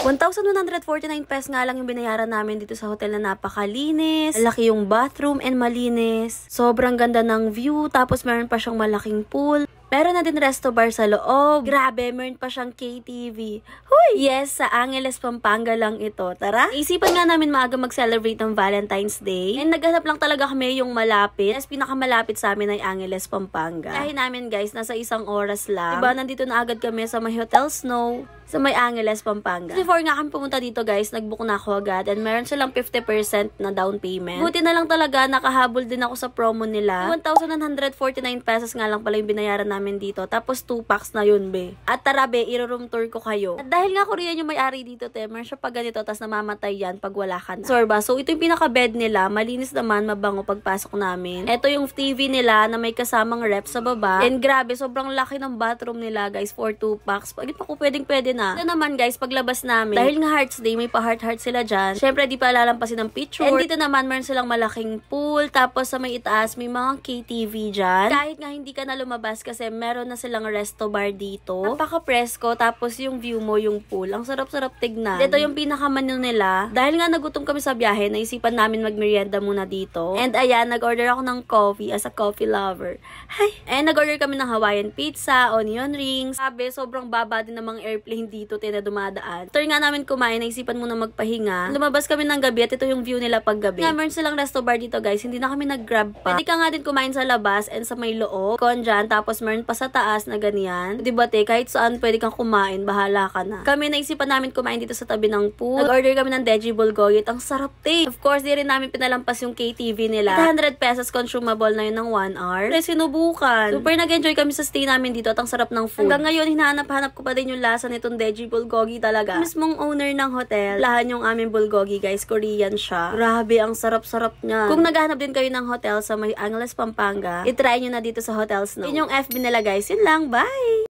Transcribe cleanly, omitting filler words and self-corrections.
1,149 pesos nga lang yung binayaran namin dito sa hotel na napakalinis. Malaki yung bathroom and malinis. Sobrang ganda ng view. Tapos meron pa siyang malaking pool. Meron na din resto bar sa loob. Grabe, meron pa siyang KTV. Huy! Yes, sa Angeles, Pampanga lang ito. Tara! Isipan nga namin maaga mag-celebrate ng Valentine's Day. And naghanap lang talaga kami yung malapit. Yes, pinakamalapit sa amin ay Angeles, Pampanga. Kaya namin guys, nasa 1 oras lang. Diba, nandito na agad kami sa may Hotel Snow sa may Angeles, Pampanga. Before nga kami pumunta dito guys, nag-book na ako agad. And meron silang 50% na down payment. Buti na lang talaga, nakahabol din ako sa promo nila. 1,149 pesos nga lang pala yung binayaran namin dito. Tapos 2 packs na yun, be. At tara, be, i-room tour ko kayo. At dahil nga Korean yung may-ari dito, te, meron siya pag ganito, tapos namamatay yan pag wala ka na. Sorba. So, ito yung pinaka-bed nila. Malinis naman, mabango pagpasok namin. Ito yung TV nila na may kasamang rep sa baba. And grabe, sobrang laki ng bathroom nila, guys, for 2 packs. Pag ito ko pwedeng-pwede na. Ito naman, guys, paglabas namin, dahil nga Hearts Day, may pa-heart-heart sila dyan. Syempre, di pa lalampasin ng picture. And dito naman, meron silang malaking pool. Tapos, sa may itaas, may mga KTV dyan. Kahit nga hindi ka na lumabas kasi meron na silang resto bar dito. Napaka-presko. Tapos, yung view mo, yung pool. Ang sarap-sarap tignan. Ito yung pinaka-menu nila. Dahil nga nagutom kami sa biyahe, naisipan namin mag-merienda muna dito. And ayan, nag-order ako ng coffee as a coffee lover. Hi! And nag-order kami ng Hawaiian pizza, onion rings. Sabi, sobrang baba din namang airplane dito na dumadaan. After nga namin kumain, naisipan muna magpahinga. Lumabas kami ng gabi at ito yung view nila pag gabi. Nga, meron silang resto bar dito guys. Hindi na kami nag-grab pa. Pwede ka nga din kumain sa labas and sa may loob. Kon dyan, tapos meron pa sa taas na ganyan. Diba te, kahit saan pwede kang kumain, bahala ka na. Kami naisipan namin kumain dito sa tabi ng pool. Nag-order kami ng Deji Bulgogi. Ang sarap te. Of course, di rin namin pinalampas yung KTV nila. 800 pesos consumable na yun ng 1 hour. Pero sinubukan. Super nag-enjoy kami sa stay namin dito at ang sarap ng food. Hanggang ngayon, hinahanap-hanap ko pa din yung lasa nitong Deji Bulgogi talaga. Mismong owner ng hotel, lahan yung aming bulgogi guys, Korean siya. Grabe, ang sarap-sarap niya. Kung naghahanap din kayo ng hotel sa may Angeles, Pampanga, itry nyo na dito sa Hotel Snow. Yun yung FB nila guys. Yun lang, bye!